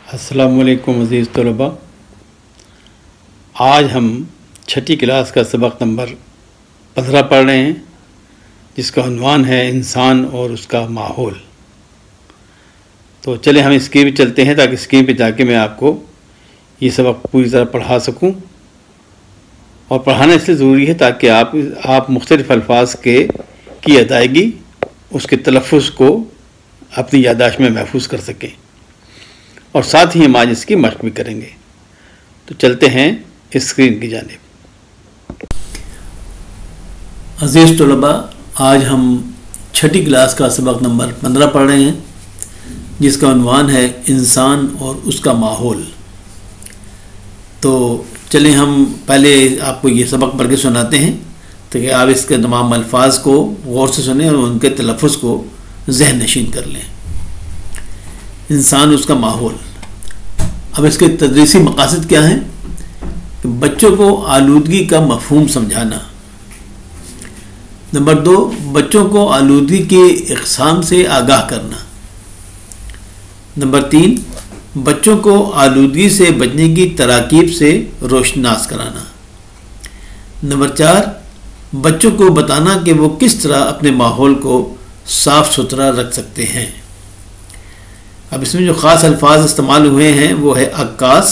السلام علیکم عزیز طلباء، آج ہم چھٹی کلاس کا سبق نمبر 15 پڑھ رہے ہیں، جس کا عنوان ہے انسان اور اس کا ماحول۔ تو چلے ہم اسکرین پہ چلتے ہیں تاکہ اسکرین پہ جا کے میں آپ کو یہ سبق پوری طرح پڑھا سکوں، اور پڑھانا اس لیے ضروری ہے تاکہ آپ مختلف الفاظ کی ادائیگی، اس کے تلفظ کو اپنی یادداشت میں محفوظ کر سکیں، اور ساتھ ہی ہم آج اس کی مشق بھی کریں گے۔ تو چلتے ہیں اسکرین کی جانب۔ عزیز طلباء، آج ہم چھٹی کلاس کا سبق نمبر 15 پڑھ رہے ہیں، جس کا عنوان ہے انسان اور اس کا ماحول۔ تو چلیں ہم پہلے آپ کو یہ سبق پڑھ کے سناتے ہیں تاکہ آپ اس کے تمام الفاظ کو غور سے سنیں اور ان کے تلفظ کو ذہن نشین کر لیں۔ انسان اس کا ماحول۔ اب اس کے تدریسی مقاصد کیا ہیں؟ کہ بچوں کو آلودگی کا مفہوم سمجھانا۔ نمبر 2، بچوں کو آلودگی کے اقسام سے آگاہ کرنا۔ نمبر 3، بچوں کو آلودگی سے بچنے کی تراکیب سے روشناس کرانا۔ نمبر 4، بچوں کو بتانا کہ وہ کس طرح اپنے ماحول کو صاف ستھرا رکھ سکتے ہیں۔ اب اس میں جو خاص الفاظ استعمال ہوئے ہیں وہ ہے عکاس۔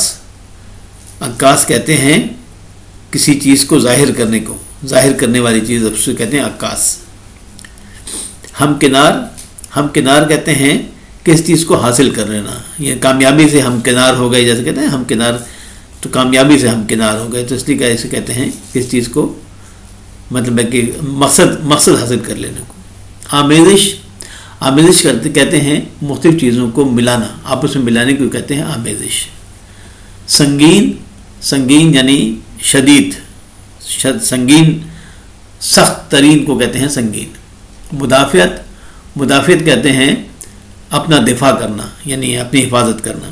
عکاس کہتے ہیں کسی چیز کو ظاہر کرنے کو، ظاہر کرنے والی چیز اس سے کہتے ہیں عکاس۔ ہمکنار کہتے ہیں کس چیز کو حاصل کر لینا، یہ کامیابی سے ہمکنار ہو گئے، جیسے کہتے ہیں ہمکنار تو کامیابی سے ہمکنار ہو گئے، تو اس لیے ایسے کہتے ہیں کس چیز کو مطلب ہے کہ مقصد حاصل کر لینے کو۔ آمیزش کہتے ہیں مختلف چیزوں کو ملانا، آپس میں ملانے کو کہتے ہیں آمیزش۔ سنگین یعنی شدید، سنگین سخت ترین کو کہتے ہیں سنگین۔ مدافعت کہتے ہیں اپنا دفاع کرنا، یعنی اپنی حفاظت کرنا۔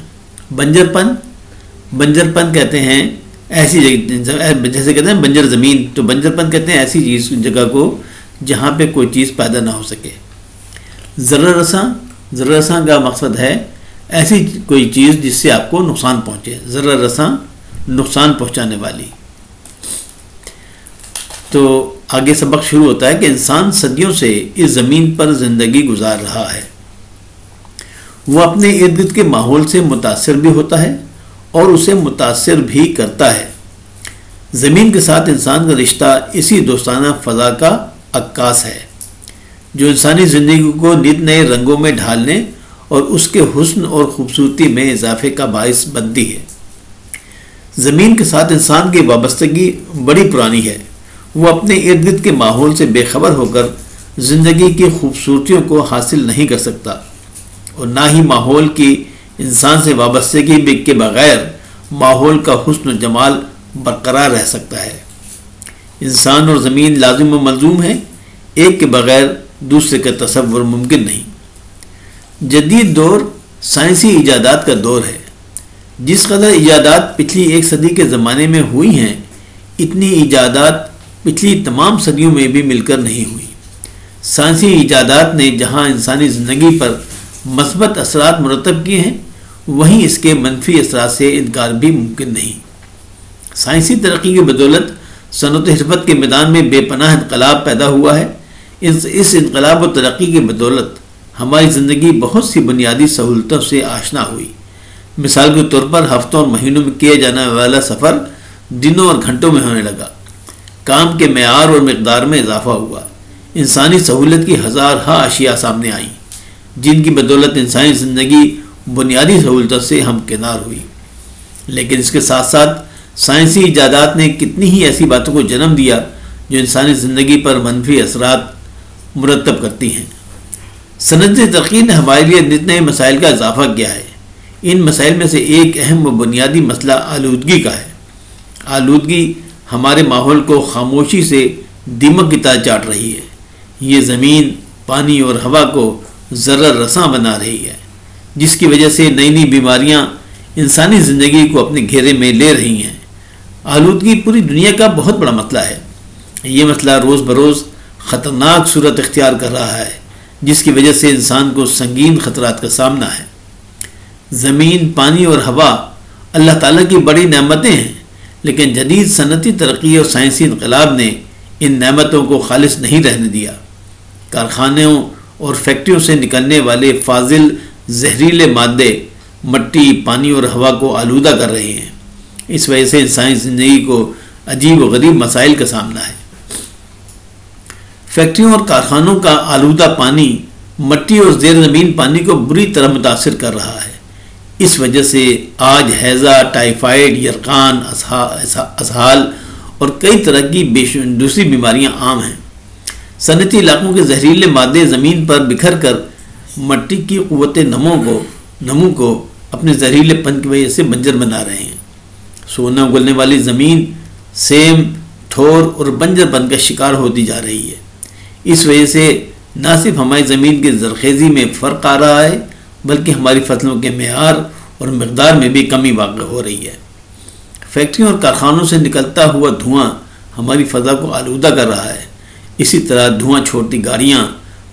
بنجرپن کہتے ہیں ایسی جیسے کہتے ہیں بنجر زمین، تو بنجرپن کہتے ہیں ایسی جگہ کو جہاں پہ کوئی چیز پیدا نہ ہو سکے۔ ضرر رساں کا مقصد ہے ایسی کوئی چیز جس سے آپ کو نقصان پہنچے، ضرر رساں نقصان پہنچانے والی۔ تو آگے سبق شروع ہوتا ہے کہ انسان صدیوں سے اس زمین پر زندگی گزار رہا ہے، وہ اپنے ارد گرد کے ماحول سے متاثر بھی ہوتا ہے اور اسے متاثر بھی کرتا ہے۔ زمین کے ساتھ انسان کا رشتہ اسی دوستانہ فضا کا عکاس ہے جو انسانی زندگی کو نت نئے رنگوں میں ڈھالنے اور اس کے حسن اور خوبصورتی میں اضافے کا باعث بنتی ہے۔ زمین کے ساتھ انسان کی وابستگی بڑی پرانی ہے، وہ اپنے ارد گرد کے ماحول سے بے خبر ہو کر زندگی کی خوبصورتیوں کو حاصل نہیں کر سکتا، اور نہ ہی ماحول کی انسان سے وابستگی کے بغیر ماحول کا حسن و جمال برقرار رہ سکتا ہے۔ انسان اور زمین لازم و ملزوم ہیں، ایک کے بغیر دوسرے کا تصور ممکن نہیں۔ جدید دور سائنسی ایجادات کا دور ہے۔ جس قدر ایجادات پچھلی ایک صدی کے زمانے میں ہوئی ہیں، اتنی ایجادات پچھلی تمام صدیوں میں بھی مل کر نہیں ہوئی۔ سائنسی ایجادات نے جہاں انسانی زندگی پر مثبت اثرات مرتب کیے ہیں، وہیں اس کے منفی اثرات سے انکار بھی ممکن نہیں۔ سائنسی ترقی کی بدولت صنعت و حرفت کے میدان میں بے پناہ انقلاب پیدا ہوا ہے۔ اس انقلاب و ترقی کی بدولت ہماری زندگی بہت سی بنیادی سہولتوں سے آشنا ہوئی۔ مثال کے طور پر ہفتوں اور مہینوں میں کیا جانے والا سفر دنوں اور گھنٹوں میں ہونے لگا۔ کام کے معیار اور مقدار میں اضافہ ہوا۔ انسانی سہولت کی ہزارہا اشیاء سامنے آئیں، جن کی بدولت انسانی زندگی بنیادی سہولتوں سے ہمکنار ہوئی۔ لیکن اس کے ساتھ ساتھ سائنسی ایجادات نے کتنی ہی ایسی باتوں کو جنم دیا جو انسانی زندگی پر منفی اثرات مرتب کرتی ہیں۔ صنعتی ترقی نے ہمارے لیے نت نئے مسائل کا اضافہ کیا ہے۔ ان مسائل میں سے ایک اہم و بنیادی مسئلہ آلودگی کا ہے۔ آلودگی ہمارے ماحول کو خاموشی سے دیمک کی طرح چاٹ رہی ہے۔ یہ زمین، پانی اور ہوا کو ضرر رساں بنا رہی ہے، جس کی وجہ سے نئی نئی بیماریاں انسانی زندگی کو اپنے گھیرے میں لے رہی ہیں۔ آلودگی پوری دنیا کا بہت بڑا مسئلہ ہے۔ یہ مسئلہ روز بروز خطرناک صورت اختیار کر رہا ہے، جس کی وجہ سے انسان کو سنگین خطرات کا سامنا ہے۔ زمین، پانی اور ہوا اللہ تعالیٰ کی بڑی نعمتیں ہیں، لیکن جدید صنعتی ترقی اور سائنسی انقلاب نے ان نعمتوں کو خالص نہیں رہنے دیا۔ کارخانوں اور فیکٹریوں سے نکلنے والے فاضل زہریلے مادے مٹی، پانی اور ہوا کو آلودہ کر رہے ہیں۔ اس وجہ سے انسانی زندگی کو عجیب و غریب مسائل کا سامنا ہے۔ فیکٹریوں اور کارخانوں کا آلودہ پانی مٹی اور زیر زمین پانی کو بری طرح متاثر کر رہا ہے۔ اس وجہ سے آج ہیضہ، ٹائیفائڈ، یرقان، اسہال اور کئی طرح کی دوسری بیماریاں عام ہیں۔ صنعتی علاقوں کے زہریلے مادے زمین پر بکھر کر مٹی کی قوت نمو کو اپنے زہریلے پن کی وجہ سے بنجر بنا رہے ہیں۔ سونا اگلنے والی زمین سیم، تھور اور بنجر پن کا شکار ہوتی جا رہی ہے۔ اس وجہ سے نہ صرف ہماری زمین کی زرخیزی میں فرق آ رہا ہے، بلکہ ہماری فصلوں کے معیار اور مقدار میں بھی کمی واقع ہو رہی ہے۔ فیکٹریوں اور کارخانوں سے نکلتا ہوا دھواں ہماری فضا کو آلودہ کر رہا ہے۔ اسی طرح دھواں چھوڑتی گاڑیاں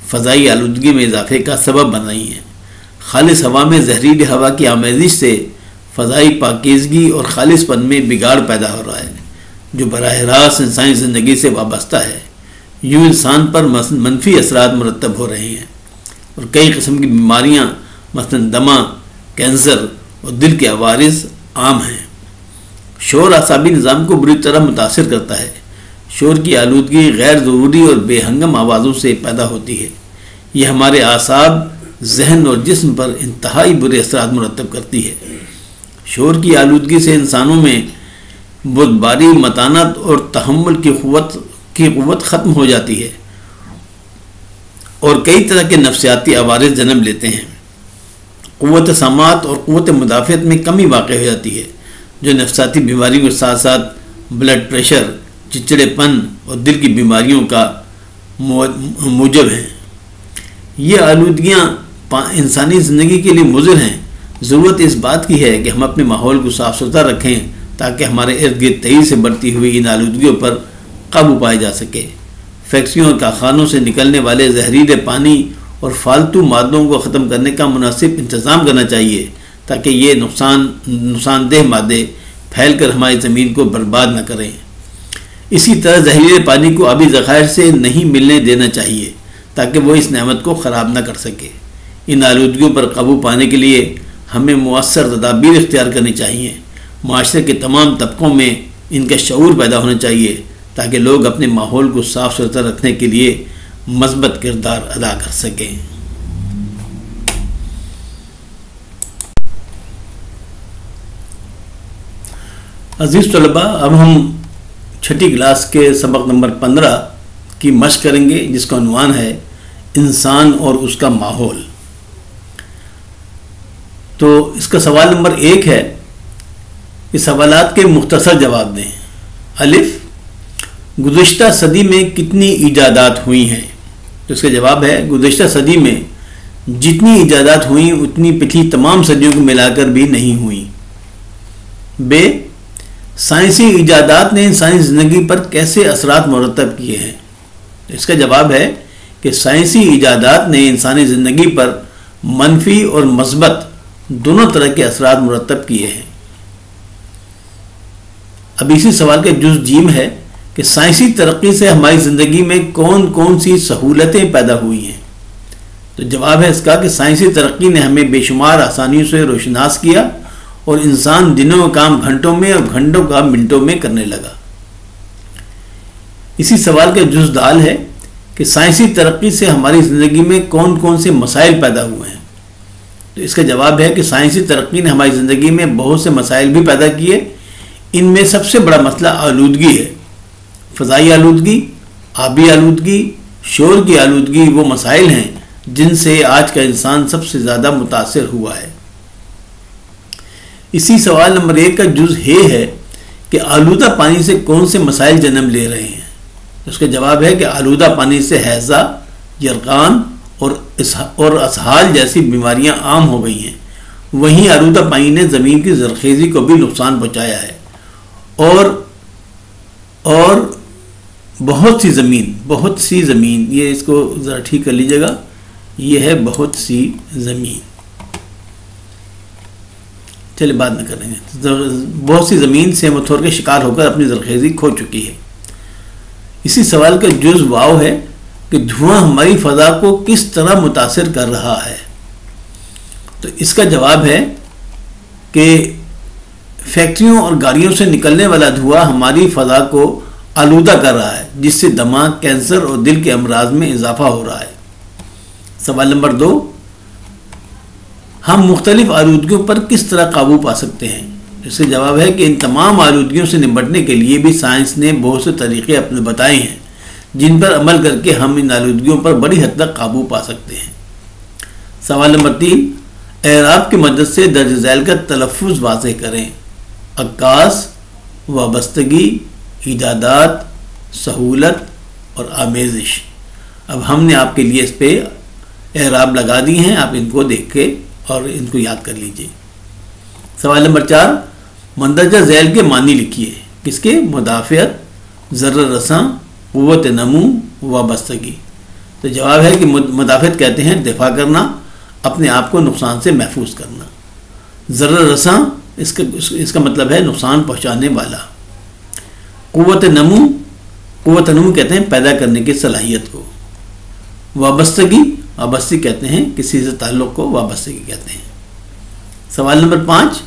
فضائی آلودگی میں اضافے کا سبب بن رہی ہیں۔ خالص ہوا میں زہریلی ہوا کی آمیزش سے فضائی پاکیزگی اور خالص پن میں بگاڑ پیدا ہو رہا ہے، جو براہ راست انسانی زندگی سے وابستہ ہے۔ یوں انسان پر منفی اثرات مرتب ہو رہے ہیں اور کئی قسم کی بیماریاں مثلاً دمہ، کینسر اور دل کے عوارض عام ہیں۔ شور اعصابی نظام کو بری طرح متاثر کرتا ہے۔ شور کی آلودگی غیر ضروری اور بے ہنگم آوازوں سے پیدا ہوتی ہے۔ یہ ہمارے اعصاب، ذہن اور جسم پر انتہائی برے اثرات مرتب کرتی ہے۔ شور کی آلودگی سے انسانوں میں بردباری، متانت اور تحمل کی قوت ختم ہو جاتی ہے اور کئی طرح کے نفسیاتی عوارض جنم لیتے ہیں۔ قوت سماعت اور قوت مدافعت میں کمی واقع ہو جاتی ہے، جو نفسیاتی بیماریوں کے ساتھ ساتھ بلڈ پریشر، چچڑے پن اور دل کی بیماریوں کا موجب ہیں۔ یہ آلودگیاں انسانی زندگی کے لیے مضر ہیں۔ ضرورت اس بات کی ہے کہ ہم اپنے ماحول کو صاف ستھرا رکھیں تاکہ ہمارے ارد گرد تیزی سے بڑھتی ہوئی ان آلودگیوں پر قابو پایا جا سکے۔ فیکٹریوں اور کارخانوں سے نکلنے والے زہریلے پانی اور فالتو مادوں کو ختم کرنے کا مناسب انتظام کرنا چاہیے تاکہ یہ نقصان دہ مادے پھیل کر ہماری زمین کو برباد نہ کریں۔ اسی طرح زہریلے پانی کو آبی ذخائر سے نہیں ملنے دینا چاہیے تاکہ وہ اس نعمت کو خراب نہ کر سکے۔ ان آلودگیوں پر قابو پانے کے لیے ہمیں مؤثر تدابیر اختیار کرنی چاہیے۔ معاشرے کے تمام طبقوں میں ان کا شعور پیدا ہونا چاہیے تاکہ لوگ اپنے ماحول کو صاف ستھرا رکھنے کے لیے مثبت کردار ادا کر سکیں۔ عزیز طلباء، اب ہم چھٹی کلاس کے سبق نمبر 15 کی مشق کریں گے، جس کا عنوان ہے انسان اور اس کا ماحول۔ تو اس کا سوال نمبر 1 ہے، اس سوالات کے مختصر جواب دیں۔ الف، گزشتہ صدی میں کتنی ایجادات ہوئی ہیں؟ تو اس کا جواب ہے گزشتہ صدی میں جتنی ایجادات ہوئیں اتنی پچھلی تمام صدیوں کو ملا کر بھی نہیں ہوئیں۔ ب، سائنسی ایجادات نے انسانی زندگی پر کیسے اثرات مرتب کیے ہیں؟ تو اس کا جواب ہے کہ سائنسی ایجادات نے انسانی زندگی پر منفی اور مثبت دونوں طرح کے اثرات مرتب کیے ہیں۔ اب اسی سوال کا جز جیم ہے کہ سائنسی ترقی سے ہماری زندگی میں کون کون سی سہولتیں پیدا ہوئی ہیں؟ تو جواب ہے اس کا کہ سائنسی ترقی نے ہمیں بے شمار آسانیوں سے روشناس کیا اور انسان دنوں کا کام گھنٹوں میں اور گھنٹوں کا منٹوں میں کرنے لگا۔ اسی سوال کا جز دال ہے کہ سائنسی ترقی سے ہماری زندگی میں کون کون سے مسائل پیدا ہوئے ہیں؟ تو اس کا جواب ہے کہ سائنسی ترقی نے ہماری زندگی میں بہت سے مسائل بھی پیدا کیے۔ ان میں سب سے بڑا مسئلہ آلودگی ہے۔ فضائی آلودگی، آبی آلودگی، شور کی آلودگی وہ مسائل ہیں جن سے آج کا انسان سب سے زیادہ متاثر ہوا ہے۔ اسی سوال نمبر 1 کا جز ہے کہ آلودہ پانی سے کون سے مسائل جنم لے رہے ہیں؟ اس کا جواب ہے کہ آلودہ پانی سے ہیضہ، یرقان اور اسہال جیسی بیماریاں عام ہو گئی ہیں۔ وہیں آلودہ پانی نے زمین کی زرخیزی کو بھی نقصان پہنچایا ہے اور بہت سی زمین، یہ اس کو ذرا ٹھیک کر لیجیے گا، یہ ہے بہت سی زمین۔ چلے بعد میں کریں گے. بہت سی زمین سیم و تھور کے شکار ہو کر اپنی زرخیزی کھو چکی ہے. اسی سوال کا جز واو ہے کہ دھواں ہماری فضا کو کس طرح متاثر کر رہا ہے. تو اس کا جواب ہے کہ فیکٹریوں اور گاڑیوں سے نکلنے والا دھواں ہماری فضا کو آلودہ کر رہا ہے، جس سے دماغ، کینسر اور دل کے امراض میں اضافہ ہو رہا ہے. سوال نمبر 2، ہم مختلف آلودگیوں پر کس طرح قابو پا سکتے ہیں؟ اس کا جواب ہے کہ ان تمام آلودگیوں سے نمٹنے کے لیے بھی سائنس نے بہت سے طریقے اپنے بتائے ہیں جن پر عمل کر کے ہم ان آلودگیوں پر بڑی حد تک قابو پا سکتے ہیں. سوال نمبر 3، اعراب کی مدد سے درج ذیل کا تلفظ واضح کریں. عکاس، وابستگی، ایجادات، سہولت اور آمیزش. اب ہم نے آپ کے لیے اس پہ اعراب لگا دی ہیں، آپ ان کو دیکھ کے اور ان کو یاد کر لیجئے. سوال نمبر 4، مندرجہ ذیل کے معنی لکھیے. کس کے؟ مدافعت، ضرر رساں، قوت نمو، وابستگی. تو جواب ہے کہ مدافعت کہتے ہیں دفاع کرنا، اپنے آپ کو نقصان سے محفوظ کرنا. ضرر رساں اس کا مطلب ہے نقصان پہنچانے والا. قوت نمو کہتے ہیں پیدا کرنے کی صلاحیت کو. وابستگی کہتے ہیں کسی سے تعلق کو وابستگی کہتے ہیں. سوال نمبر 5،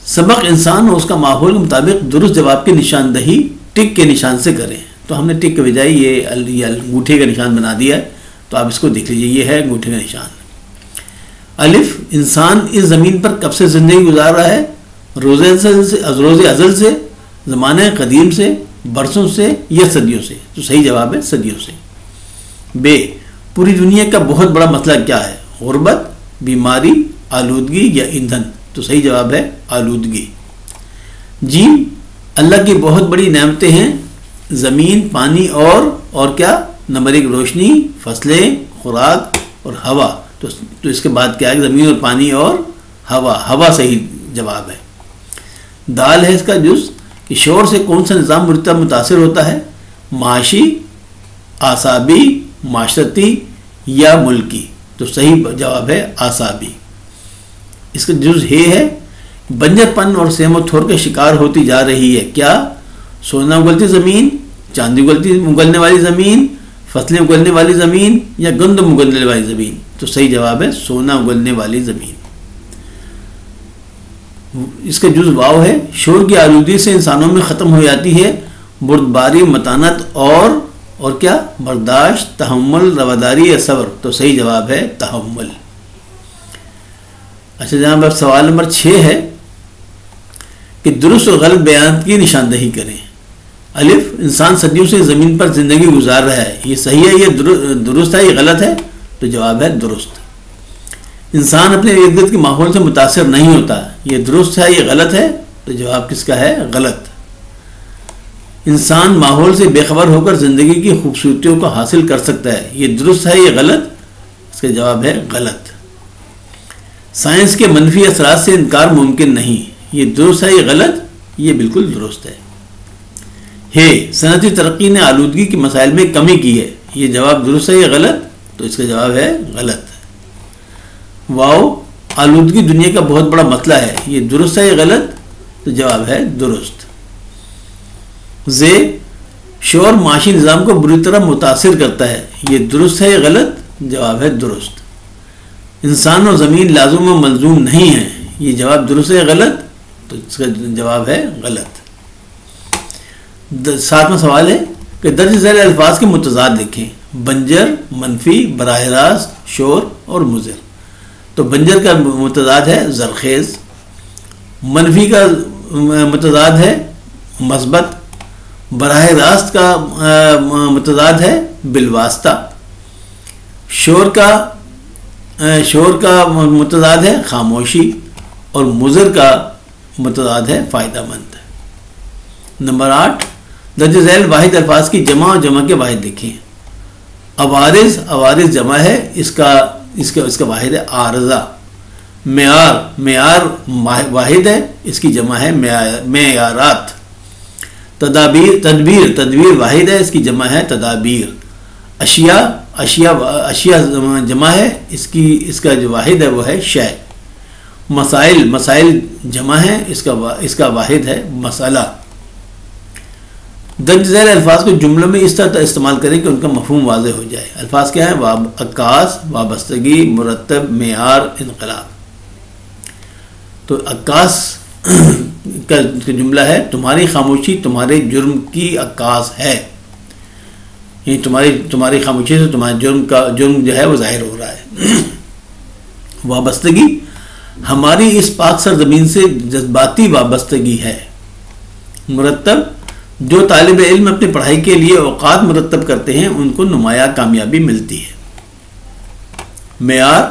سبق انسان اور اس کا ماحول کے مطابق درست جواب کی نشاندہی ٹک کے نشان سے کریں. تو ہم نے ٹک کے بجائے یہ انگوٹھے کا نشان بنا دیا ہے، تو آپ اس کو دیکھ لیجیے، یہ ہے انگوٹھے کا نشان. الف، انسان اس زمین پر کب سے زندگی گزار رہا ہے؟ روز ازل سے، زمانہ قدیم سے، برسوں سے یا صدیوں سے؟ تو صحیح جواب ہے صدیوں سے. بے، پوری دنیا کا بہت بڑا مسئلہ کیا ہے؟ غربت، بیماری، آلودگی یا ایندھن؟ تو صحیح جواب ہے آلودگی. جیم، اللہ کی بہت بڑی نعمتیں ہیں، زمین، پانی اور کیا؟ نمبر 1 روشنی، فصلیں، خوراک اور ہوا. تو اس کے بعد کیا ہے؟ زمین اور پانی اور ہوا صحیح جواب ہے. دال ہے اس کا جز کہ شور سے کون سا نظام مرتب متاثر ہوتا ہے؟ معاشی، اعصابی، معاشرتی یا ملکی؟ تو صحیح جواب ہے اعصابی. اس کا جز ہے بنجر پن اور سیم و تھور کے شکار ہوتی جا رہی ہے. کیا؟ سونا اگلتی زمین، چاندی اگلنے والی زمین، فصلیں اگلنے والی زمین یا گندم اگلنے والی زمین؟ تو صحیح جواب ہے سونا اگلنے والی زمین. اس کا جز واو ہے. شور کی آلودگی سے انسانوں میں ختم ہو جاتی ہے بردباری، متانت اور کیا؟ برداشت، تحمل، رواداری یا صبر؟ تو صحیح جواب ہے تحمل. اچھا جناب، اب سوال نمبر 6 ہے کہ درست اور غلط بیانات کی نشاندہی کریں. الف، انسان صدیوں سے زمین پر زندگی گزار رہا ہے. یہ صحیح ہے، یہ درست ہے، یہ غلط ہے؟ تو جواب ہے درست. انسان اپنے ارد گرد کے ماحول سے متاثر نہیں ہوتا. یہ درست ہے، یہ غلط ہے؟ تو جواب کس کا ہے؟ غلط. انسان ماحول سے بے خبر ہو کر زندگی کی خوبصورتیوں کو حاصل کر سکتا ہے. یہ درست ہے، یہ غلط؟ اس کا جواب ہے غلط. سائنس کے منفی اثرات سے انکار ممکن نہیں. یہ درست ہے، یہ غلط؟ یہ بالکل درست ہے. صنعتی ترقی نے آلودگی کے مسائل میں کمی کی ہے. یہ جواب درست ہے، یہ غلط؟ تو اس کا جواب ہے غلط. واو، آلودگی دنیا کا بہت بڑا مسئلہ ہے. یہ درست ہے، یہ غلط؟ تو جواب ہے درست. زے، شور معاشی نظام کو بری طرح متاثر کرتا ہے. یہ درست ہے، یہ غلط؟ جواب ہے درست. انسان اور زمین لازم و ملزوم نہیں ہیں. یہ جواب درست ہے، غلط؟ تو اس کا جواب ہے غلط. 7واں سوال ہے کہ درج ذیل الفاظ کے متضاد لکھیں. بنجر، منفی، براہ راست، شور اور مضر. تو بنجر کا متضاد ہے زرخیز، منفی کا متضاد ہے مثبت، براہ راست کا متضاد ہے بالواسطہ، شور کا متضاد ہے خاموشی، اور مضر کا متضاد ہے فائدہ مند. نمبر 8، درج ذیل واحد الفاظ کی جمع اور جمع کے واحد لکھیں. عوارض جمع ہے، اس کا واحد ہے عارضہ. معیار واحد ہے، اس کی جمع ہے معیارات. تدبیر واحد ہے، اس کی جمع ہے تدابیر. اشیاء جمع ہے، اس کا جو واحد ہے وہ ہے شے. مسائل جمع ہے، اس کا واحد ہے مسئلہ۔ درج ذیل الفاظ کو جملوں میں اس طرح استعمال کریں کہ ان کا مفہوم واضح ہو جائے۔ الفاظ کیا ہے؟ عکاس، وابستگی، مرتب، معیار، انقلاب۔ تو عکاس کا جملہ ہے تمہاری خاموشی تمہارے جرم کی عکاس ہے، یعنی تمہاری خاموشی سے تمہارے جرم جو ہے وہ ظاہر ہو رہا ہے۔ وابستگی ہماری اس پاک سرزمین سے جذباتی وابستگی ہے۔ مرتب جو طالب علم اپنی پڑھائی کے لیے اوقات مرتب کرتے ہیں ان کو نمایاں کامیابی ملتی ہے۔ معیار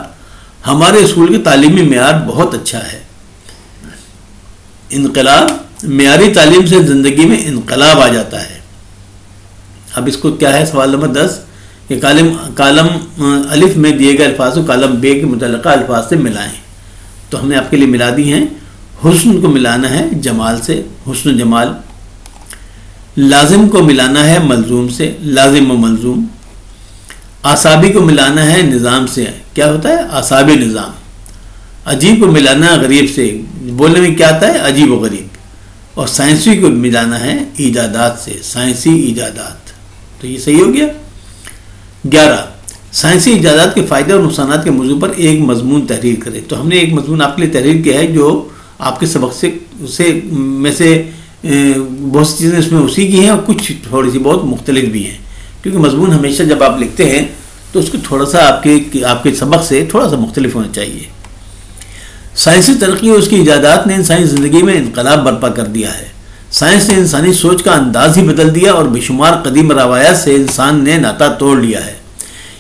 ہمارے اسکول کی تعلیمی معیار بہت اچھا ہے۔ انقلاب معیاری تعلیم سے زندگی میں انقلاب آ جاتا ہے۔ اب اس کو کیا ہے؟ سوال نمبر 10 کہ کالم الف میں دیے گئے الفاظ کو کالم بے کے متعلقہ الفاظ سے ملائیں۔ تو ہم نے آپ کے لیے ملا دی ہیں۔ حسن کو ملانا ہے جمال سے، حسن و جمال۔ لازم کو ملانا ہے ملزوم سے، لازم و ملزوم۔ اعصابی کو ملانا ہے نظام سے، کیا ہوتا ہے؟ اعصابی نظام۔ عجیب کو ملانا ہے غریب سے، بولنے میں کیا آتا ہے؟ عجیب و غریب۔ اور سائنسی کو ملانا ہے ایجادات سے، سائنسی ایجادات۔ تو یہ صحیح ہو گیا۔ 11 سائنسی ایجادات کے فائدے اور نقصانات کے موضوع پر ایک مضمون تحریر کریں۔ تو ہم نے ایک مضمون آپ کے لیے تحریر کیا ہے جو آپ کے سبق سے بہت سی چیزیں اس میں اسی کی ہیں اور کچھ تھوڑی سی بہت مختلف بھی ہیں، کیونکہ مضمون ہمیشہ جب آپ لکھتے ہیں تو اس کو تھوڑا سا آپ کے سبق سے تھوڑا سا مختلف ہونا چاہیے۔ سائنسی ترقی اور اس کی ایجادات نے انسانی زندگی میں انقلاب برپا کر دیا ہے۔ سائنس نے انسانی سوچ کا انداز ہی بدل دیا اور بے شمار قدیم روایات سے انسان نے ناطہ توڑ لیا ہے۔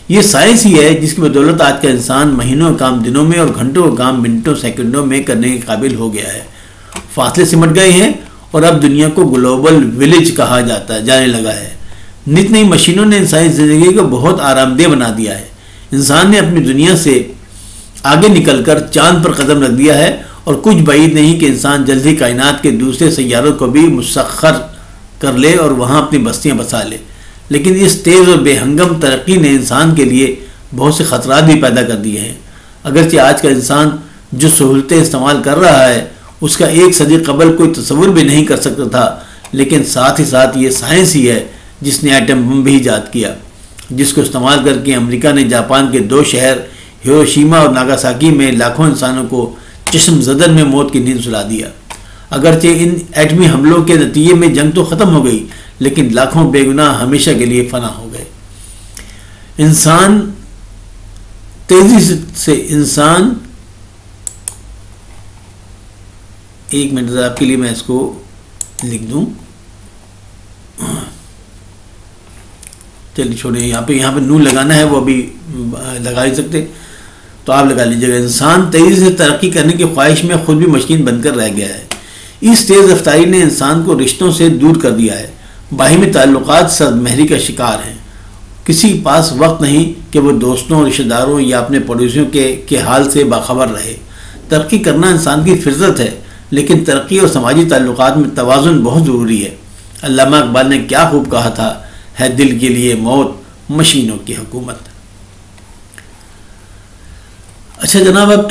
یہ سائنس ہی ہے جس کی بدولت آج کا انسان مہینوں کا کام دنوں میں اور گھنٹوں کا کام منٹوں سیکنڈوں میں کرنے کے قابل ہو گیا ہے۔ فاصلے سمٹ گئے ہیں اور اب دنیا کو گلوبل ولیج کہا جانے لگا ہے۔ نت نئی مشینوں نے انسانی زندگی کو بہت آرام دہ بنا دیا ہے۔ انسان نے اپنی دنیا سے آگے نکل کر چاند پر قدم رکھ دیا ہے اور کچھ بعید نہیں کہ انسان جلد ہی کائنات کے دوسرے سیاروں کو بھی مسخر کر لے اور وہاں اپنی بستیاں بسا لے۔ لیکن اس تیز اور بے ہنگم ترقی نے انسان کے لیے بہت سے خطرات بھی پیدا کر دیے ہیں۔ اگرچہ آج کا انسان جو سہولتیں استعمال کر رہا ہے اس کا ایک صدی قبل کوئی تصور بھی نہیں کر سکتا تھا، لیکن ساتھ ہی ساتھ یہ سائنس ہی ہے جس نے ایٹم بم بھی ایجاد کیا، جس کو استعمال کر کے امریکہ نے جاپان کے 2 شہر ہیروشیما اور ناگاساکی میں لاکھوں انسانوں کو چشم زدن میں موت کی نیند سلا دیا۔ اگرچہ ان ایٹمی حملوں کے نتیجے میں جنگ تو ختم ہو گئی، لیکن لاکھوں بے گناہ ہمیشہ کے لیے فنا ہو گئے۔ انسان ایک منٹ آپ کے لیے میں اس کو لکھ دوں، چلیے چھوڑیں، یہاں پہ نون لگانا ہے، وہ ابھی لگا نہیں سکتے تو آپ لگا لیجیے گا۔ انسان تیزی سے ترقی کرنے کی خواہش میں خود بھی مشین بن کر رہ گیا ہے۔ اس تیز رفتاری نے انسان کو رشتوں سے دور کر دیا ہے۔ باہمی تعلقات سرد مہری کا شکار ہیں۔ کسی کے پاس وقت نہیں کہ وہ دوستوں، رشتہ داروں یا اپنے پڑوسیوں کے حال سے باخبر رہے۔ ترقی کرنا انسان کی فطرت ہے، لیکن ترقی اور سماجی تعلقات میں توازن بہت ضروری ہے۔ علامہ اقبال نے کیا خوب کہا تھا، ہے دل کے لیے موت مشینوں کی حکومت۔ اچھا جناب، اب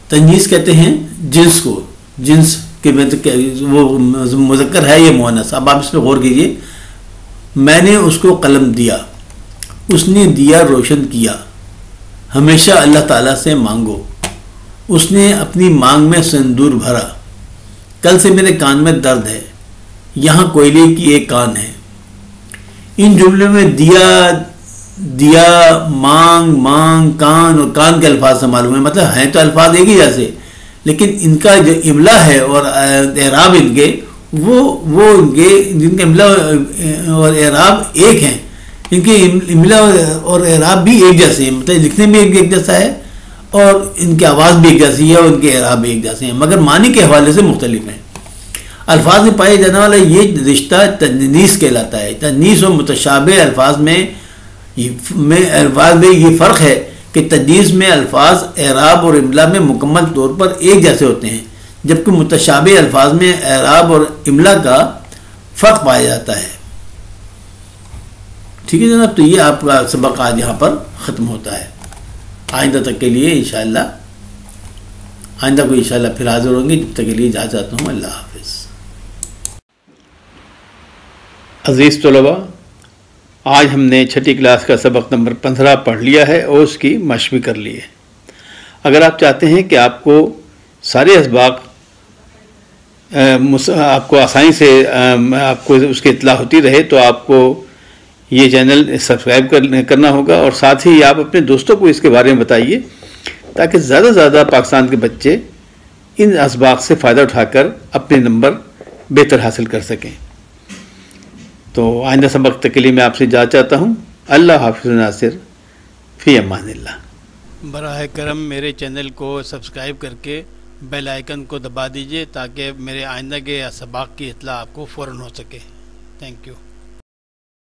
تجنیس کہتے ہیں جنس کو، جنس کے وہ مذکر ہے یا مؤنث۔ اب آپ اس پہ غور کیجیے۔ میں نے اس کو قلم دیا، اس نے دیا روشن کیا، ہمیشہ اللہ تعالیٰ سے مانگو، اس نے اپنی مانگ میں سندور بھرا، کل سے میرے کان میں درد ہے، یہاں کوئلے کی ایک کان ہے۔ ان جملوں میں دیا، مانگ، کان اور کان کے الفاظ سے معلوم ہے، مطلب ہیں تو الفاظ ایک ہی جیسے، لیکن ان کا جو املا ہے اور اعراب ان کے وہ ان کے جن کے املا اور اعراب ایک ہیں، ان کے املا اور اعراب بھی ایک جیسے ہیں، مطلب لکھنے میں ایک جیسا ہے اور ان کی آواز بھی ایک جیسی ہے اور ان کے اعراب بھی ایک جیسے ہیں، مگر معنی کے حوالے سے مختلف ہیں۔ الفاظ میں پائے جانے والا یہ رشتہ تجنیس کہلاتا ہے۔ تجنیس اور متشابہ الفاظ میں یہ فرق ہے کہ تجنیس میں الفاظ اعراب اور املا میں مکمل طور پر ایک جیسے ہوتے ہیں، جبکہ متشابہ الفاظ میں اعراب اور املا کا فرق پایا جاتا ہے۔ ٹھیک ہے جناب، تو یہ آپ کا سبق آج یہاں پر ختم ہوتا ہے۔ آئندہ تک کے لیے انشاءاللہ آئندہ کو انشاءاللہ پھر حاضر ہوں گے. جب تک کے لیے اجازت چاہتا ہوں. اللہ حافظ. عزیز طلباء، آج ہم نے چھٹی کلاس کا سبق نمبر 15 پڑھ لیا ہے اور اس کی مشق بھی کر لی ہے. اگر آپ چاہتے ہیں کہ آپ کو سارے اسباق آپ کو آسانی سے آپ کو اس کی اطلاع ہوتی رہے تو آپ کو یہ چینل سبسکرائب کرنا ہوگا، اور ساتھ ہی آپ اپنے دوستوں کو اس کے بارے میں بتائیے تاکہ زیادہ سے زیادہ پاکستان کے بچے ان اسباق سے فائدہ اٹھا کر اپنے نمبر بہتر حاصل کر سکیں. تو آئندہ سبق تک کے لیے میں آپ سے اجازت چاہتا ہوں. اللہ حافظ ناصر، فی امان اللہ. براہ کرم میرے چینل کو سبسکرائب کر کے بیل آئیکن کو دبا دیجئے تاکہ میرے آئندہ کے اسباق کی اطلاع آپ کو فوراً ہو سکے. Thank you.